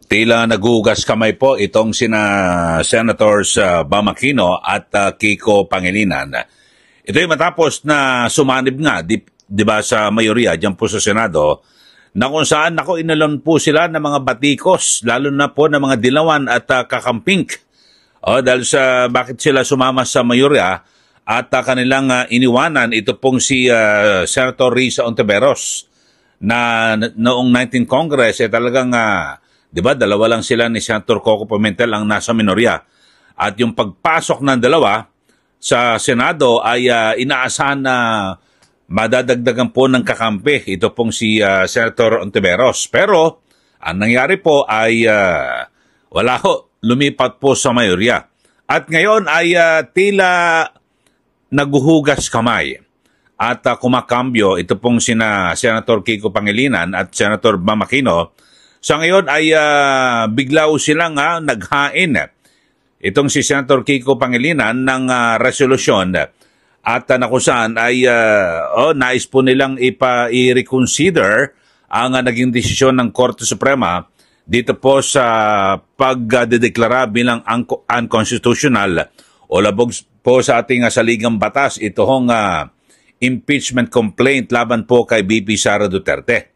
Tila nagugas kamay po itong sina Senators Bam Aquino at Kiko Pangilinan. Ito'y matapos na sumanib nga, di ba, sa mayorya dyan po sa Senado, na kung saan inalon po sila ng mga batikos, lalo na po ng mga dilawan at kakamping. Dahil sa bakit sila sumama sa mayorya at kanilang iniwanan, ito pong si Senator Risa Ontiveros na noong 19th Congress talagang di ba, dalawa lang sila ni Senator Coco Pimentel ang nasa minorya. At yung pagpasok ng dalawa sa Senado ay inaasahan na madadagdagan po ng kakampi. Ito pong si Senator Ontiveros. Pero ang nangyari po ay wala ho, lumipat po sa mayorya. At ngayon ay tila naguhugas kamay at kumakambyo. Ito pong sina Senator Kiko Pangilinan at Senator Bam Aquino. Sa ngayon ay bigla silang naghain. Itong si Senator Kiko Pangilinan ng resolusyon at na kung saan ay nais po nilang i-reconsider ang naging desisyon ng Korte Suprema dito po sa pagdedeklara bilang unconstitutional o labog po sa ating saligang batas itong impeachment complaint laban po kay BP Sara Duterte.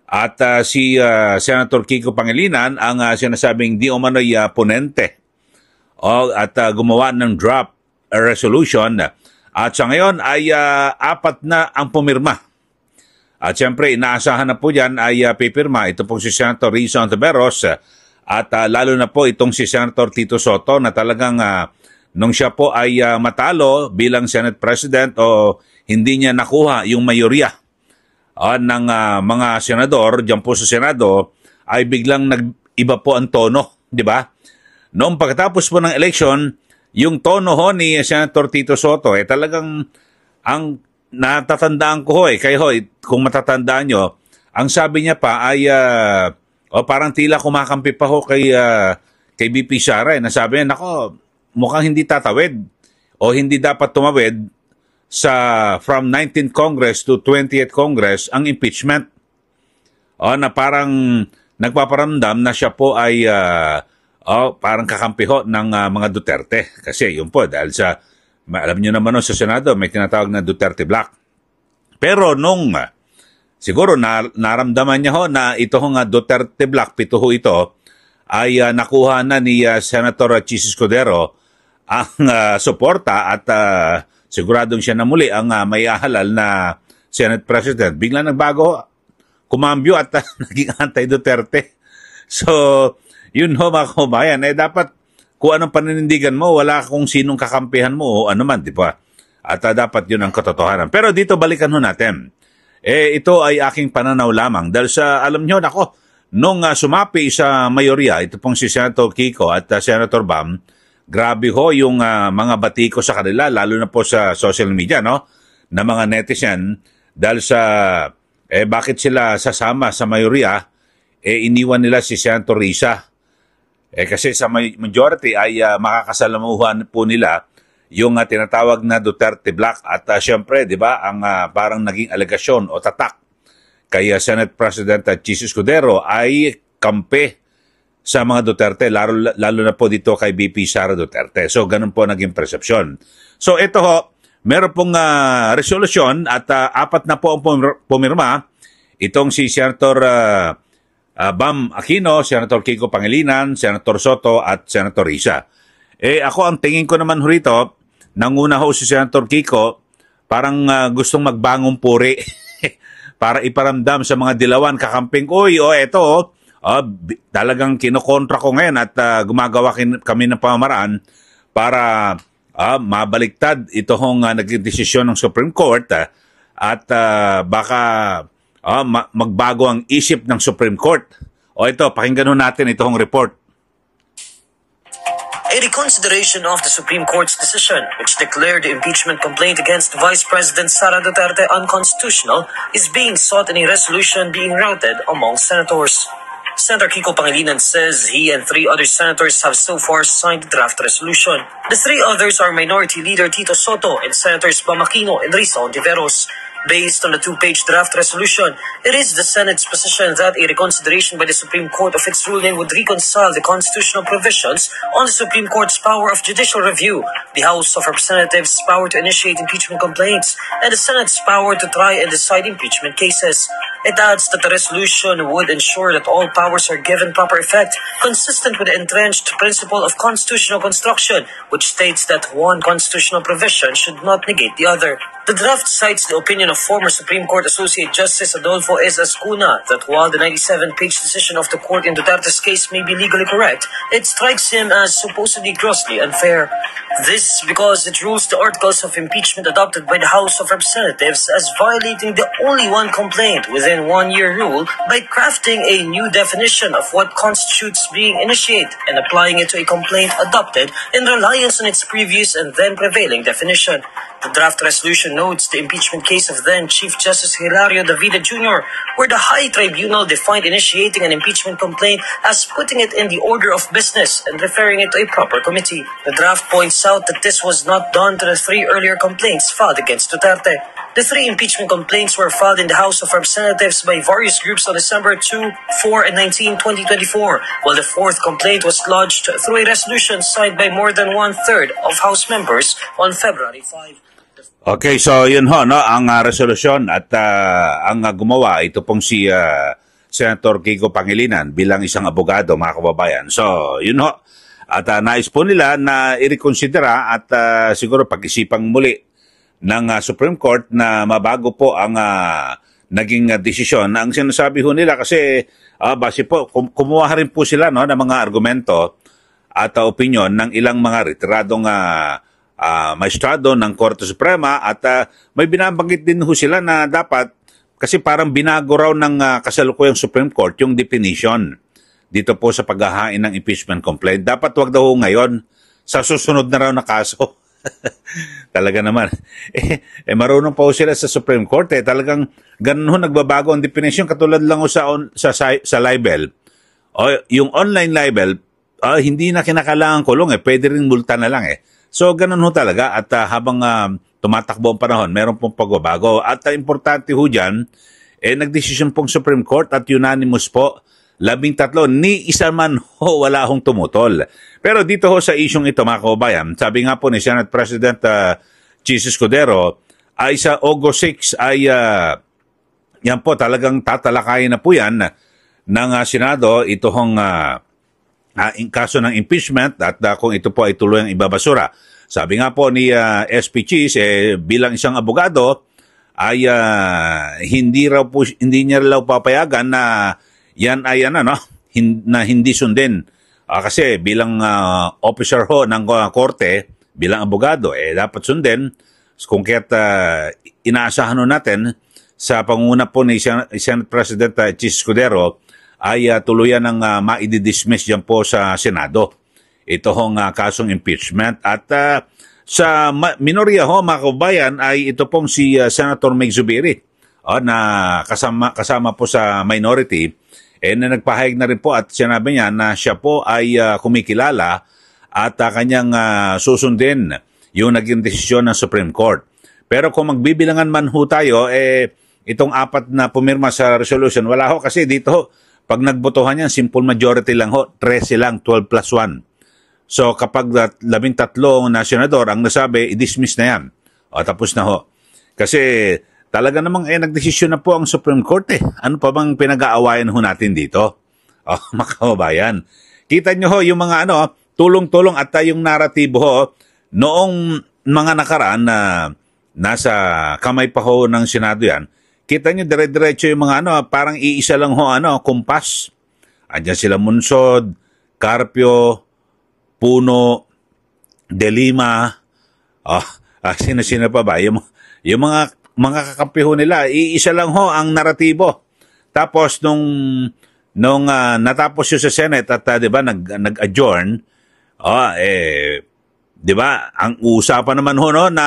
At si Senator Kiko Pangilinan ang sinasabing di umano'y ponente at gumawa ng draft resolution. At sa ngayon ay 4 na ang pumirma. At siyempre, inaasahan na po dyan ay pipirma. Ito pong si Senator Risa Ontiveros at lalo na po itong si Senator Tito Soto na talagang nung siya po ay matalo bilang Senate President o hindi niya nakuha yung mayorya ng mga senador dyan po sa Senado ay biglang nag-iba po ang tono, di ba? Noong pagkatapos po ng election, yung tono ho ni Senator Tito Soto talagang ang natatandaan ko kayo kung matatandaan nyo, ang sabi niya pa ay parang tila kumakampi pa ho kay BP Sara nasabi niya, nako, mukhang hindi tatawid o hindi dapat tumawid from 19th Congress to 20th Congress ang impeachment. Na parang nagpaparamdam na siya po ay parang kakampi ho ng mga Duterte. Kasi yun po, dahil sa, alam niyo naman sa Senado, may tinatawag na Duterte Black. Pero nung, siguro naramdaman niya ho na ito nga Duterte Black, 7 ho ito, ay nakuha na ni Senator Chis Escudero ang suporta at siguradong siya na muli ang may ahalal na Senate President. Bigla nagbago, kumambyo at naging anti-Duterte. So, yun ho mga kabayan, dapat kung anong paninindigan mo, wala kung sinong kakampihan mo o ano man, di ba? At dapat yun ang katotohanan. Pero dito balikan ho natin. Ito ay aking pananaw lamang. Dahil sa, alam nyo, nung sumapi sa mayorya, ito pong si Senator Kiko at Senator Bam, grabe ho yung mga batiko sa kanila, lalo na po sa social media, no? Na mga netizen, dahil sa, bakit sila sasama sa mayorya, iniwan nila si Senator Risa. Kasi sa majority ay makakasalamuhan po nila yung tinatawag na Duterte Black. At syempre, di ba, ang parang naging alegasyon o tatak kay Senate President Chis Escudero ay kampe sa mga Duterte, lalo na po dito kay BP Sara Duterte. So, ganun po naging persepsyon. So, ito ho, meron pong resolusyon at 4 na po ang pumirma. Itong si Senator Bam Aquino, Senator Kiko Pangilinan, Senator Soto at Senator Risa. Ako ang tingin ko naman rito, nanguna ho si Senator Kiko, parang gustong magbangong puri para iparamdam sa mga dilawan kakamping, eto talagang kinokontra ko ngayon at gumagawa kami ng pamamaraan para mabaliktad ito hong naging desisyon ng Supreme Court at baka magbago ang isip ng Supreme Court. Ito, pakinggan ho natin itong report. A reconsideration of the Supreme Court's decision, which declared the impeachment complaint against Vice President Sara Duterte unconstitutional, is being sought in a resolution being routed among senators. Senator Kiko Pangilinan says he and 3 other senators have so far signed the draft resolution. The 3 others are Minority Leader Tito Soto and Senators Bam Aquino and Risa Ontiveros. Based on the two-page draft resolution, it is the Senate's position that a reconsideration by the Supreme Court of its ruling would reconcile the constitutional provisions on the Supreme Court's power of judicial review, the House of Representatives' power to initiate impeachment complaints, and the Senate's power to try and decide impeachment cases. It adds that the resolution would ensure that all powers are given proper effect, consistent with the entrenched principle of constitutional construction, which states that one constitutional provision should not negate the other. The draft cites the opinion of former Supreme Court Associate Justice Adolfo S. Ascuna that while the 97-page decision of the court in Duterte's case may be legally correct, it strikes him as supposedly grossly unfair. This because it rules the articles of impeachment adopted by the House of Representatives as violating the only one complaint within 1 year rule by crafting a new definition of what constitutes being initiated and applying it to a complaint adopted in reliance on its previous and then prevailing definition. The draft resolution notes the impeachment case of then Chief Justice Hilario Davida Jr., where the High Tribunal defined initiating an impeachment complaint as putting it in the order of business and referring it to a proper committee. The draft points out that this was not done to the 3 earlier complaints filed against Duterte. The 3 impeachment complaints were filed in the House of Representatives by various groups on December 2, 4, and 19, 2024, while the 4th complaint was lodged through a resolution signed by more than 1/3 of House members on February 5. Okay, so yun ho, no, ang resolusyon at ang gumawa, ito pong si Senator Kiko Pangilinan bilang isang abogado, mga kababayan. So, yun ho. At nais po nila na i-reconsidera at siguro pag-isipang muli ng Supreme Court na mabago po ang naging desisyon. Ang sinasabi ho nila kasi base po, kumuha rin po sila no, ng mga argumento at opinion ng ilang mga retiradong maestrado ng Korte Suprema at may binabanggit din ho sila na dapat kasi parang binago raw ng kasalukuyang Supreme Court yung definition dito po sa paghahain ng impeachment complaint. Dapat wag daw ngayon sa susunod na raw na kaso. Talaga naman. Marunong pa ho sila sa Supreme Court. Talagang ganun ho nagbabago ang definition katulad lang ho sa libel. Yung online libel, hindi na kinakailangan kulong pwede rin multa na lang So, ganun ho talaga at habang tumatakbo ang panahon, meron pong pagbabago. At importante ho dyan, nagdesisyon pong Supreme Court at unanimous po, 13, ni isa man ho, wala hong tumutol. Pero dito ho sa isyong ito, mga kababayan, sabi nga po ni Senate President Chis Escudero, ay sa August 6 ay yan po talagang tatalakayin na po yan ng Senado, ito hong kaso ng impeachment at kung ito po ay tuloy ang ibabasura. Sabi nga po ni SP Chis, bilang isang abogado, ay hindi niya raw papayagan na yan ay na hindi sundin. Kasi bilang officer ho ng korte, bilang abogado, dapat sundin. Kung kaya't inaasahan natin sa pangunguna po ni Senate President Chis Escudero, ay tuluyan ng maididismiss dyan po sa Senado. Ito hong kasong impeachment. At sa minorya ho, mga kabayan, ay ito pong si Senator Meg Zubiri na kasama po sa minority. Na nagpahayag na rin po at sinabi niya na siya po ay kumikilala at kanyang susundin yung naging desisyon ng Supreme Court. Pero kung magbibilangan man ho tayo, itong 4 na pumirma sa resolution, wala ho kasi dito ho, pag nagbotohan yan, simple majority lang ho, 13 lang, 12 plus 1. So kapag 13 na senador ang nasabi, i-dismiss na yan. Tapos na ho. Kasi talaga namang nagdesisyon na po ang Supreme Court Ano pa bang pinag-aawayan ho natin dito? Mga kababayan. Kita nyo ho yung mga tulong-tulong at yung naratibo ho, noong mga nakaraan na nasa kamay pa ho ng Senado yan, kita nyo dire-diretso yung mga parang iisa lang ho, kumpas. Andiyan sila Munsod, Carpio, Puno, De Lima, sino pa ba? Yung mga kakampi ho nila, iisa lang ho ang naratibo. Tapos nung natapos yun sa Senate at 'di ba nag-adjourn, 'di ba? Ang usapan naman ho na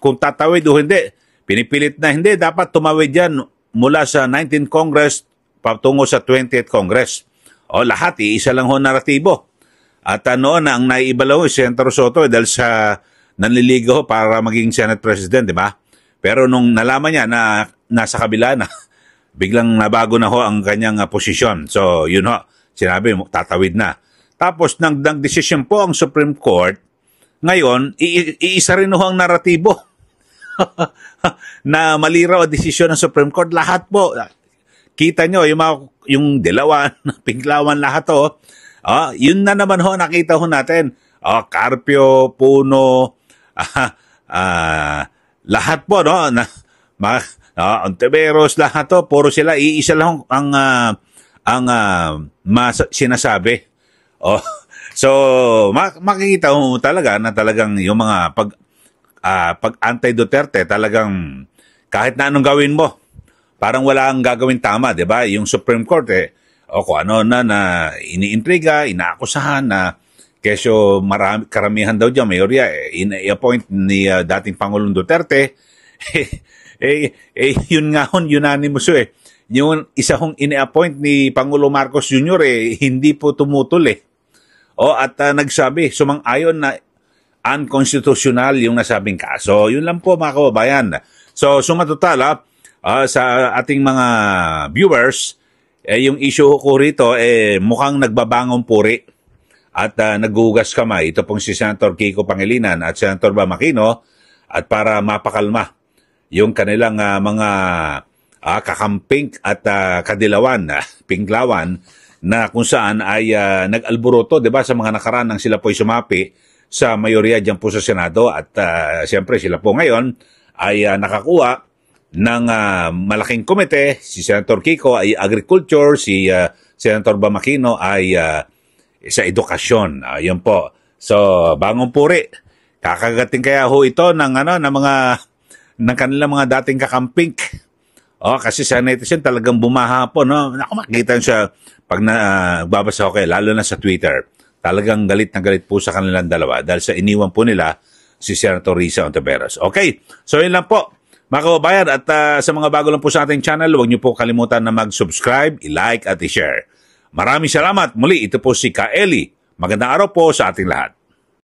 kung tatawid o hindi, pinipilit na hindi dapat tumawid yan mula sa 19th Congress patungo sa 20th Congress. Lahat iisa lang ho naratibo. At noon ang naiibalaw si Senator Soto dahil sa nanliligaw para maging Senate President, 'di ba? Pero nung nalaman niya na nasa kabila na, biglang nabago na ho ang kanyang posisyon. So, yun ho, sinabi, tatawid na. Tapos, nag-desisyon po ang Supreme Court, ngayon, iisa rin ho ang naratibo na mali raw ang desisyon ng Supreme Court. Lahat po, kita nyo, yung Dilawan, Pinklawan, lahat ho, yun na naman ho, nakita ho natin. Carpio, Puno, lahat po, no? Ontiveros, lahat to, puro sila, iisa lang ang sinasabi. So, makikita mo talaga na talagang yung mga pag anti-Duterte, talagang kahit na anong gawin mo, parang wala ang gagawin tama, di ba? Yung Supreme Court, kung ano na iniintriga, inaakusahan na kesyo karamihan daw dyan, mayorya, i-appoint ni dating Pangulong Duterte, yun nga hon, unanimous Yung isa hong ini-appoint ni Pangulo Marcos Jr., hindi po tumutol at nagsabi, sumang-ayon na unconstitutional yung nasabing kaso. Yun lang po mga kababayan. So, sumatotal sa ating mga viewers, yung issue ko rito, mukhang nagbabangong puri at naghugas kamay. Ito pong si Senator Kiko Pangilinan at Senator Bam Aquino, at para mapakalma yung kanilang mga kakamping at kadilawan, Pinklawan, na kung saan ay nag-alboroto, 'di ba, sa mga nakaraan nang sila po'y sumapi sa mayorya diyan po sa Senado, at siyempre sila po ngayon ay nakakuha ng malaking komite. Si Senator Kiko ay agriculture, si Senator Bam Aquino ay sa edukasyon. Yun po. So, bangong puri. Kakagating kaya ho ito ng ng kanilang mga dating kakamping. Kasi sa netizen talagang bumaha po, no? Naku, makikita siya pag nagbabasa ko lalo na sa Twitter. Talagang galit na galit po sa kanilang dalawa dahil sa iniwan po nila si Senator Risa Ontiveros. Okay, so yun lang po, mga kababayan, at sa mga bago lang po sa ating channel, huwag niyo po kalimutan na mag-subscribe, i-like at i-share. Maraming salamat. Muli, ito po si Ka Eli. Magandang araw po sa ating lahat.